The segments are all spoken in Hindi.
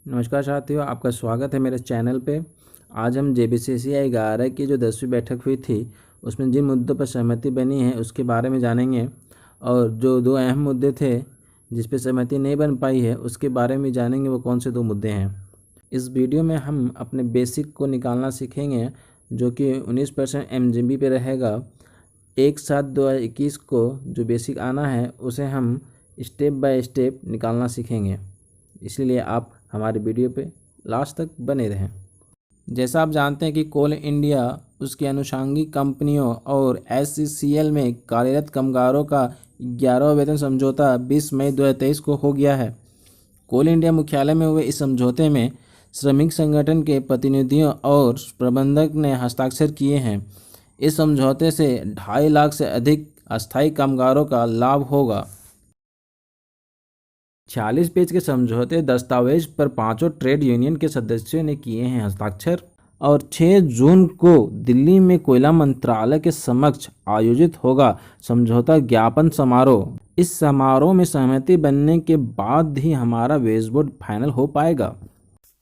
नमस्कार साथियों, आपका स्वागत है मेरे चैनल पे। आज हम JBCCI 11 की जो 10वीं बैठक हुई थी उसमें जिन मुद्दों पर सहमति बनी है उसके बारे में जानेंगे, और जो दो अहम मुद्दे थे जिस पे सहमति नहीं बन पाई है उसके बारे में जानेंगे वो कौन से दो मुद्दे हैं। इस वीडियो में हम अपने बेसिक को निकालना सीखेंगे जो कि 19% MGB पे रहेगा। 1/7/2021 को जो बेसिक आना है उसे हम स्टेप बाय स्टेप निकालना सीखेंगे, इसलिए आप हमारे वीडियो पे लास्ट तक बने रहें। जैसा आप जानते हैं कि कोल इंडिया, उसकी अनुषंगिक कंपनियों और SCCL में कार्यरत कामगारों का 11वां वेतन समझौता 20 मई 2023 को हो गया है। कोल इंडिया मुख्यालय में हुए इस समझौते में श्रमिक संगठन के प्रतिनिधियों और प्रबंधक ने हस्ताक्षर किए हैं। इस समझौते से 2.5 लाख से अधिक अस्थायी कामगारों का लाभ होगा। 46 पेज के समझौते दस्तावेज पर पांचों ट्रेड यूनियन के सदस्यों ने किए हैं हस्ताक्षर, और 6 जून को दिल्ली में कोयला मंत्रालय के समक्ष आयोजित होगा समझौता ज्ञापन समारोह। इस समारोह में सहमति बनने के बाद ही हमारा वेज बोर्ड फाइनल हो पाएगा।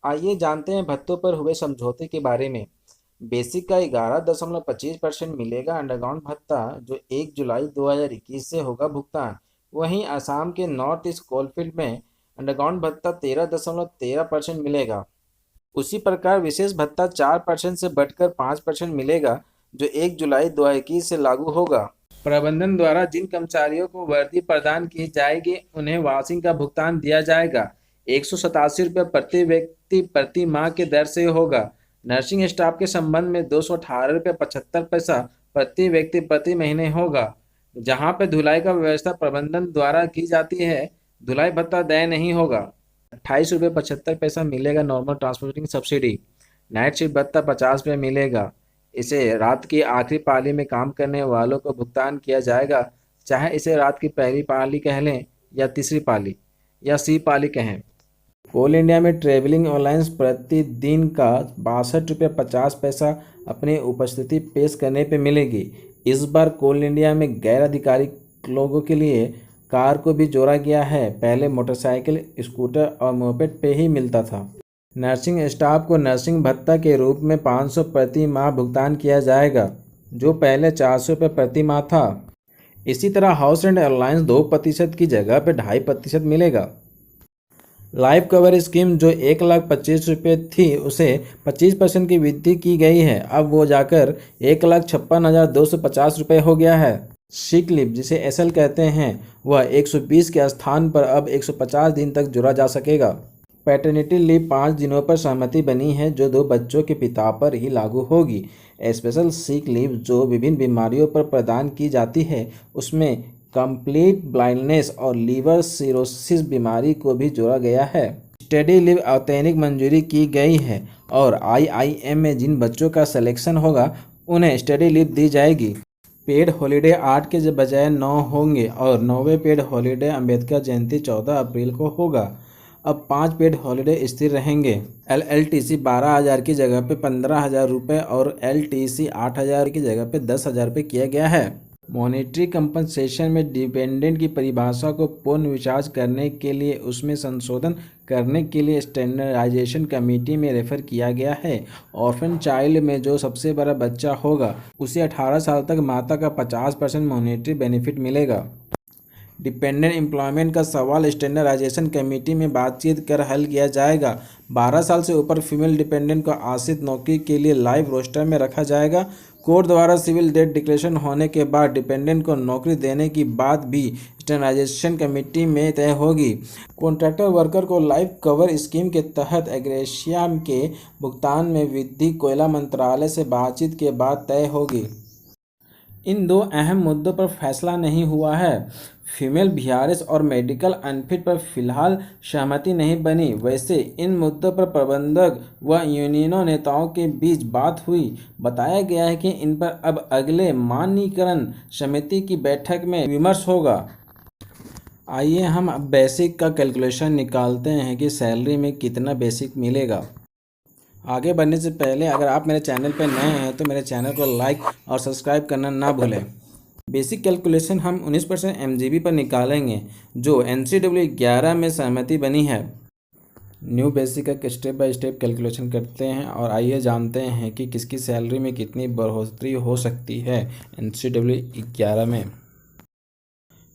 आइए जानते हैं भत्तों पर हुए समझौते के बारे में। बेसिक का 11.25% मिलेगा अंडरग्राउंड भत्ता, जो 1 जुलाई 2021 से होगा भुगतान। वहीं असम के नॉर्थ ईस्ट कोलफील्ड में अंडरग्राउंड भत्ता 13.13% मिलेगा। उसी प्रकार विशेष भत्ता 4% से बढ़कर 5% मिलेगा, जो 1 जुलाई 2021 से लागू होगा। प्रबंधन द्वारा जिन कर्मचारियों को वर्दी प्रदान की जाएगी उन्हें वाशिंग का भुगतान दिया जाएगा। 187 रुपये प्रति व्यक्ति प्रति माह के दर से होगा। नर्सिंग स्टाफ के संबंध में 218.75 रुपये प्रति व्यक्ति प्रति महीने होगा। जहां पर धुलाई का व्यवस्था प्रबंधन द्वारा की जाती है, धुलाई भत्ता देय नहीं होगा। 28.75 रुपये मिलेगा normal transporting subsidy. Night shift भत्ता 50 रुपये मिलेगा। इसे रात की आखिरी पाली में काम करने वालों को भुगतान किया जाएगा, चाहे इसे रात की पहली पाली कह लें या तीसरी पाली या सी पाली कहें। कोल इंडिया में ट्रेवलिंग अलाउंस प्रतिदिन का 62.50 रुपये अपनी उपस्थिति पेश करने पे मिलेगी। इस बार कोल इंडिया में गैर आधिकारिक लोगों के लिए कार को भी जोड़ा गया है। पहले मोटरसाइकिल, स्कूटर और मोपेड पे ही मिलता था। नर्सिंग स्टाफ को नर्सिंग भत्ता के रूप में 500 प्रति माह भुगतान किया जाएगा, जो पहले 400 रुपये प्रति माह था। इसी तरह हाउस रेंट अलाउंस 2% की जगह पर 2.5% मिलेगा। लाइफ कवर स्कीम जो 1,25,000 रुपये थी उसे 25% की वृद्धि की गई है। अब वो जाकर 1,56,250 रुपये हो गया है। सिक लीव, जिसे SL कहते हैं, वह 120 के स्थान पर अब 150 दिन तक जोड़ा जा सकेगा। पैटर्निटी लीव 5 दिनों पर सहमति बनी है, जो 2 बच्चों के पिता पर ही लागू होगी। स्पेशल सिक लीव जो विभिन्न बीमारियों पर प्रदान की जाती है, उसमें कंप्लीट ब्लाइंडनेस और लीवर सिरोसिस बीमारी को भी जोड़ा गया है। स्टडी लीव औतैनिक मंजूरी की गई है, और IIM में जिन बच्चों का सिलेक्शन होगा उन्हें स्टडी लीव दी जाएगी। पेड हॉलीडे 8 के बजाय 9 होंगे, और 9वें पेड हॉलीडे अंबेडकर जयंती 14 अप्रैल को होगा। अब 5 पेड हॉलीडे स्थिर रहेंगे। LLTC 12,000 की जगह पे 15,000 रुपये और LTC 8,000 की जगह पे 10,000 रुपये किया गया है। मॉनेटरी कंपनसेशन में डिपेंडेंट की परिभाषा को पुनर्विचार करने के लिए उसमें संशोधन करने के लिए स्टैंडर्डाइजेशन कमेटी में रेफर किया गया है। ऑर्फन चाइल्ड में जो सबसे बड़ा बच्चा होगा उसे 18 साल तक माता का 50% मॉनेटरी बेनिफिट मिलेगा। डिपेंडेंट एम्प्लॉयमेंट का सवाल स्टैंडर्डाइजेशन कमेटी में बातचीत कर हल किया जाएगा। 12 साल से ऊपर फीमेल डिपेंडेंट को आश्रित नौकरी के लिए लाइव रोस्टर में रखा जाएगा। कोर्ट द्वारा सिविल डेट डिक्लेरेशन होने के बाद डिपेंडेंट को नौकरी देने की बात भी स्टैंडर्डाइजेशन कमेटी में तय होगी। कॉन्ट्रैक्टर वर्कर को लाइफ कवर स्कीम के तहत एग्रेशिया के भुगतान में वृद्धि कोयला मंत्रालय से बातचीत के बाद तय होगी। इन 2 अहम मुद्दों पर फैसला नहीं हुआ है। फीमेल VRS और मेडिकल अनफिट पर फिलहाल सहमति नहीं बनी। वैसे इन मुद्दों पर प्रबंधक व यूनियनों नेताओं के बीच बात हुई। बताया गया है कि इन पर अब अगले मानकीकरण समिति की बैठक में विमर्श होगा। आइए हम अब बेसिक का कैलकुलेशन निकालते हैं कि सैलरी में कितना बेसिक मिलेगा। आगे बढ़ने से पहले अगर आप मेरे चैनल पर नए हैं तो मेरे चैनल को लाइक और सब्सक्राइब करना ना भूलें। बेसिक कैलकुलेशन हम 19% MGB पर निकालेंगे, जो NCW 11 में सहमति बनी है। न्यू बेसिक का स्टेप बाय स्टेप कैलकुलेशन करते हैं और आइए जानते हैं कि किसकी सैलरी में कितनी बढ़ोतरी हो सकती है NCW 11 में।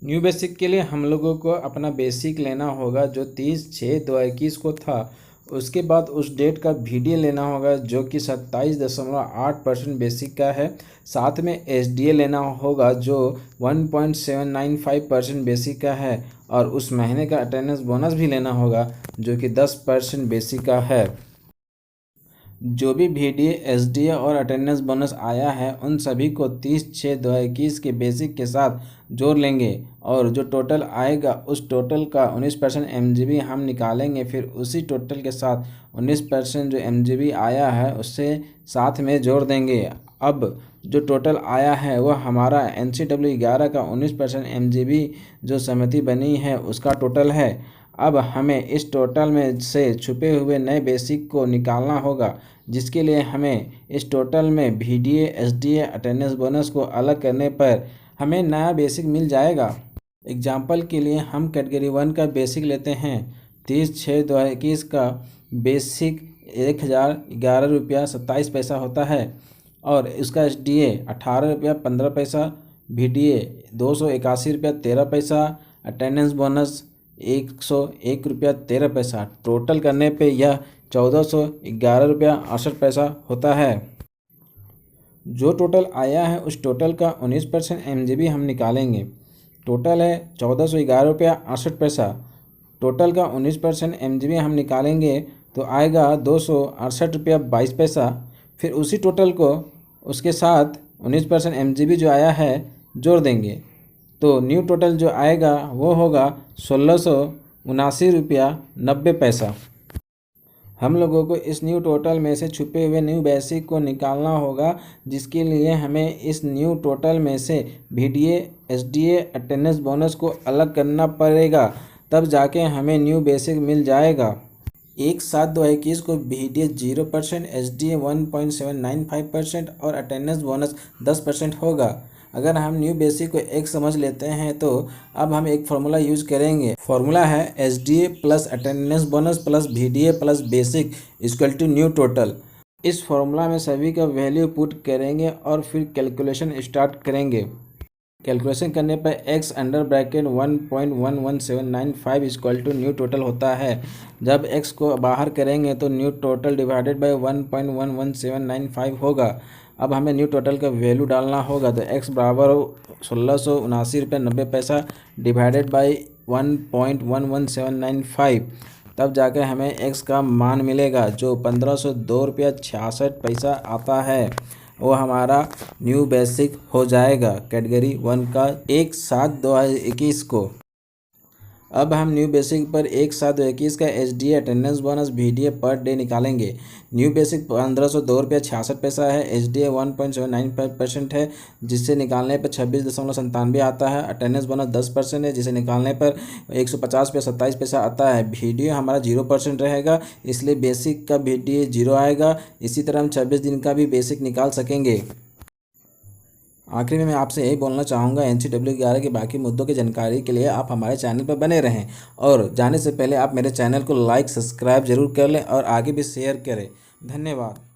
न्यू बेसिक के लिए हम लोगों को अपना बेसिक लेना होगा जो 30/6/2021 को था। उसके बाद उस डेट का VDA लेना होगा जो कि 27.8% बेसिक का है। साथ में SDA लेना होगा जो 1.795% बेसिक का है और उस महीने का अटेंडेंस बोनस भी लेना होगा जो कि 10% बेसिक का है। जो भी VDA, SDA और अटेंडेंस बोनस आया है उन सभी को 30/6/2021 के बेसिक के साथ जोड़ लेंगे और जो टोटल आएगा उस टोटल का 19% MGB हम निकालेंगे। फिर उसी टोटल के साथ 19% जो MGB आया है उससे साथ में जोड़ देंगे। अब जो टोटल आया है वह हमारा NCW 11 का 19% MGB जो सहमति बनी है उसका टोटल है। अब हमें इस टोटल में से छुपे हुए नए बेसिक को निकालना होगा जिसके लिए हमें इस टोटल में VDA, SDA, अटेंडेंस बोनस को अलग करने पर हमें नया बेसिक मिल जाएगा। एग्जाम्पल के लिए हम कैटेगरी 1 का बेसिक लेते हैं। 30/6/2021 का बेसिक 1011 रुपया 27 पैसा होता है और इसका SDA 18 रुपया 15 पैसा, VDA 281 रुपया 13 पैसा, अटेंडेंस बोनस 101 रुपया 13 पैसा। टोटल करने पे यह 1411 रुपया 68 पैसा होता है। जो टोटल आया है उस टोटल का 19% MGB हम निकालेंगे। टोटल है 1411 रुपया 68 पैसा। टोटल का 19% MGB हम निकालेंगे तो आएगा 268 रुपया 22 पैसा। फिर उसी टोटल को उसके साथ 19% MGB जो आया है जोड़ देंगे तो न्यू टोटल जो आएगा वो होगा 1679 रुपया 90 पैसा। हम लोगों को इस न्यू टोटल में से छुपे हुए न्यू बेसिक को निकालना होगा जिसके लिए हमें इस न्यू टोटल में से VDA, SDA, अटेंडेंस बोनस को अलग करना पड़ेगा तब जाके हमें न्यू बेसिक मिल जाएगा। 1/7/2021 को VDA 0%, SDA 1.795% और अटेंडेंस बोनस 10% होगा। अगर हम न्यू बेसिक को एक समझ लेते हैं तो अब हम एक फार्मूला यूज करेंगे। फार्मूला है SDA plus attendance bonus plus VDA plus basic equal to new total. इस फार्मूला में सभी का वैल्यू पुट करेंगे और फिर कैलकुलेशन स्टार्ट करेंगे। कैलकुलेशन करने पर x under bracket 1.11795 equal to new total होता है। जब x को बाहर करेंगे तो न्यू टोटल डिवाइडेड बाय 1.11795 होगा। अब हमें न्यू टोटल का वैल्यू डालना होगा तो x बराबर 1679 रुपये 90 पैसा डिवाइडेड बाय 1.11795 तब जाकर हमें x का मान मिलेगा जो 1502 रुपया 66 पैसा आता है। वो हमारा न्यू बेसिक हो जाएगा कैटेगरी 1 का 1/7/2021 को। अब हम न्यू बेसिक पर 1/7/2021 का SDA, attendance bonus, VDA per day निकालेंगे। न्यू बेसिक 1502 रुपया 66 पैसा है। SDA 1.795% है जिससे निकालने पर 26.97 आता है। अटेंडेंस बोनस 10% है जिसे निकालने पर 150 रुपया 27 पैसा आता है। VDA हमारा 0% रहेगा इसलिए बेसिक का VDA 0 आएगा। इसी तरह हम 26 दिन का भी बेसिक निकाल सकेंगे। आखिर में मैं आपसे यही बोलना चाहूँगा NCW 11 के बाकी मुद्दों की जानकारी के लिए आप हमारे चैनल पर बने रहें और जाने से पहले आप मेरे चैनल को लाइक सब्सक्राइब जरूर कर लें और आगे भी शेयर करें। धन्यवाद।